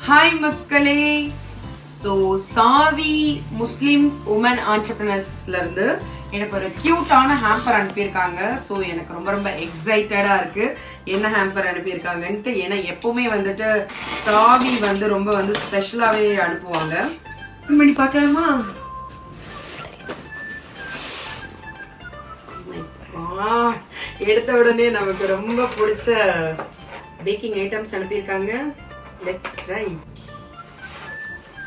Hi மக்களே. So சாவி முஸ்லிம் woman ஆண்டர்பிரினர்ஸ்ல இருந்து எனக்கு ஒரு கியூட்டான ஹேம்பர் அனுப்பியிருக்காங்க. ஸோ எனக்கு ரொம்ப ரொம்ப எக்ஸைட்டடா இருக்கு என்ன ஹேம்பர் அனுப்பியிருக்காங்கன்ட்டு. ஏன்னா எப்பவுமே வந்துட்டு சாவி ரொம்ப ஸ்பெஷலாவே அனுப்புவாங்க. பண்ணி பார்க்கலாமா? எடுத்த உடனே நமக்கு ரொம்ப பிடிச்ச பேக்கிங் ஐட்டம்ஸ் அனுப்பியிருக்காங்க. Let's try.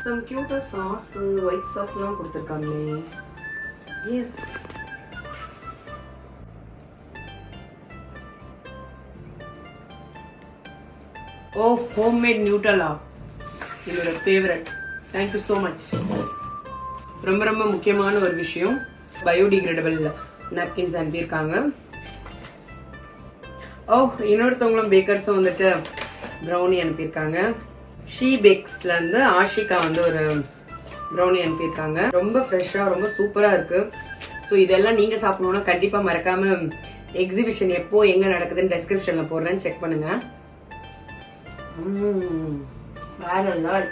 சம் கியூட்டா சாஸ், ஒயிட் சாஸ்லாம் கொடுத்துருக்காங்களே. எஸ், ஓ ஹோம்மேட் நியூட்டலா, என்னோட ஃபேவரட். Thank you so much. ரொம்ப ரொம்ப முக்கியமான ஒரு விஷயம், பயோடிகிரேடபிள் நாப்கின்ஸ் அனுப்பியிருக்காங்க. ஓ, இன்னொருத்தவங்களும் பேக்கர்ஸும் வந்துட்டு ப்ரௌனி அனுப்பியிருக்காங்க. ஷீ பேக்ஸ்லேருந்து ஆஷிகா ஒரு ப்ரௌனி அனுப்பியிருக்காங்க. ரொம்ப ஃப்ரெஷ்ஷாக ரொம்ப சூப்பராக இருக்குது. ஸோ இதெல்லாம் நீங்கள் சாப்பிடணுன்னா கண்டிப்பாக மறக்காமல் எக்ஸிபிஷன் எப்போ எங்கே நடக்குதுன்னு டெஸ்கிரிப்ஷனில் போடுறேன், செக் பண்ணுங்கள். வேற நாள்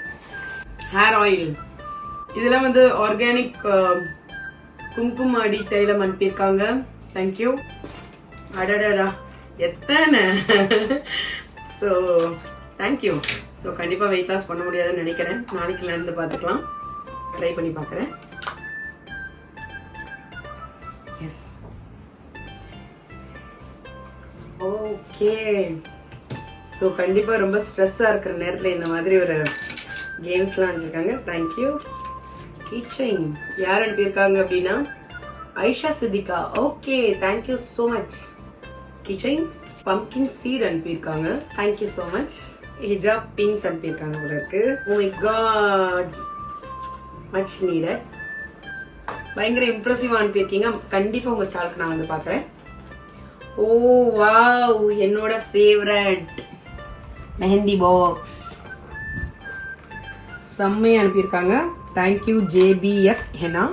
ஹேர் ஆயில், இதெல்லாம் ஆர்கானிக் குங்குமாடி தைலம் அனுப்பியிருக்காங்க. தேங்க்யூ. அடடா எத்தனை. So thank you. ஸோ கண்டிப்பாக வெயிட் லாஸ் பண்ண முடியாதுன்னு நினைக்கிறேன். நாளைக்குலேருந்து பார்த்துக்கலாம், ட்ரை பண்ணி பார்க்குறேன். S, okay. ஸோ கண்டிப்பாக ரொம்ப ஸ்ட்ரெஸ்ஸாக இருக்கிற நேரத்தில் இந்த மாதிரி ஒரு கேம்ஸ்லாம் அனுப்பிச்சிருக்காங்க. தேங்க்யூ. கீச்சைன் யார் அனுப்பியிருக்காங்க அப்படின்னா Aisha Siddiqa. Okay, thank you so much. Keychain pumpkin seed அனுப்பியிருக்காங்க. Thank you so much. ஹிஜாப் பின்ஸ் அனுப்பியிருக்காங்க போல இருக்கு. Oh my God, much needed. பயங்கர இம்ப்ரெசிவாக அனுப்பியிருக்கீங்க. கண்டிப்பாக உங்கள் ஸ்டாலுக்கு நான் பார்க்குறேன். ஓ வாவ், என்னோட ஃபேவரட் மெஹந்தி பாக்ஸ் செம்மையாக அனுப்பியிருக்காங்க. Thank you JBF henna.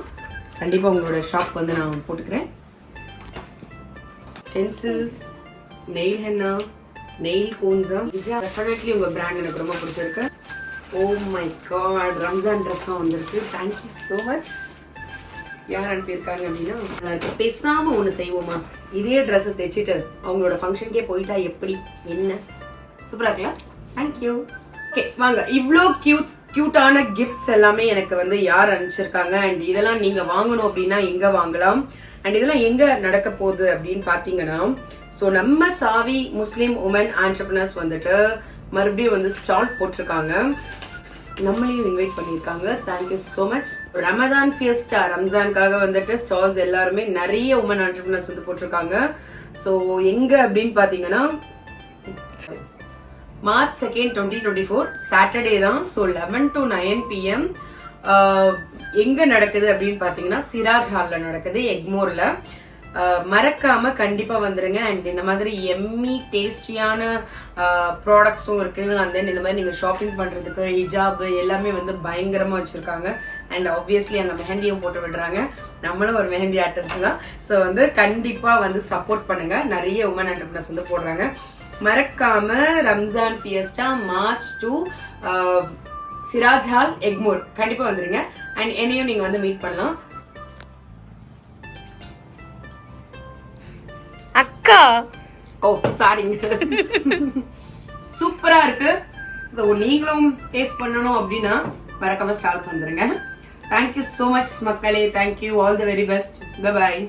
கண்டிப்பாக உங்களோட ஷாப் நான் போட்டுக்கிறேன். ஸ்டென்சில்ஸ், நெயில் ஹென்னா, நெயில் கோன்ஸா. டெஃபினெட்லி உங்கள் பிராண்ட் எனக்கு ரொம்ப பிடிச்சிருக்கு. ஓ மை காட், ரம்ஜான் ட்ரெஸ்ஸும் வந்திருக்கு. Thank you so much. யார் அனுப்பியிருக்காங்க அப்படின்னா பேசாமல் ஒன்று செய்வோமா, இதே ட்ரெஸ்ஸை தைச்சிட்டு அவங்களோட ஃபங்க்ஷனுக்கே போயிட்டா எப்படி, என்ன சூப்பராக இருக்கலாம். தேங்க்யூ. ஓகே வாங்க, இவ்வளோ கியூட்டான கிஃப்ட்ஸ் எல்லாமே எனக்கு யார் அனுப்பிச்சிருக்காங்க அண்ட் இதெல்லாம் நீங்கள் வாங்கணும் அப்படின்னா எங்கே வாங்கலாம் அண்ட் இதெல்லாம் எங்கே நடக்க போகுது அப்படின்னு பார்த்தீங்கன்னா, ஸோ நம்ம சாவி முஸ்லீம் உமன் ஆண்டர்பிரினர்ஸ் மறுபடியும் ஸ்டால் போட்டிருக்காங்க. நம்மளையும் இன்வைட் பண்ணியிருக்காங்க. Thank you so much. Ramadan fiesta, ரம்ஜானுக்காக ஸ்டால்ஸ் எல்லாருமே நிறைய உமன் ஆண்டர்பிரினர்ஸ் போட்டிருக்காங்க. ஸோ எங்க அப்படின்னு பார்த்தீங்கன்னா March 2nd, 2024 சாட்டர்டே தான். ஸோ 11 to 9 PM எங்க நடக்குது அப்படின்னு பார்த்தீங்கன்னா சிராஜ் ஹாலில் நடக்குது, எக்மோர்ல. மறக்காம கண்டிப்பா வந்துருங்க. அண்ட் இந்த மாதிரி எம்மி டேஸ்டியான ப்ராடக்ட்ஸும் இருக்கு. அண்ட் தென் இந்த மாதிரி நீங்க ஷாப்பிங் பண்றதுக்கு ஹிஜாப் எல்லாமே பயங்கரமா வச்சிருக்காங்க. அண்ட் ஆப்வியஸ்லி அங்க மெஹந்தியும் போட்டு விடுறாங்க. நம்மளும் ஒரு மெஹந்தி ஆர்டிஸ்ட் தான். ஸோ கண்டிப்பா சப்போர்ட் பண்ணுங்க. நிறைய உமன் ஆண்டர்பிரினர்ஸ் போடுறாங்க. மறக்காம Ramzan Fiesta March 2 Siraj hall, Egmore கண்டிப்பா வந்துருங்க. அண்ட் என்னையும் நீங்க மீட் பண்ணலாம். அக்கா, ஓ சாரிங்க. சூப்பரா இருக்கு. நீங்களும் டேஸ்ட் பண்ணணும் அப்படின்னா மறக்காம ஸ்டால்க்கு வந்துருங்க. தேங்க்யூ ஸோ மச் மக்களே. Thank you. All the very best. Bye bye.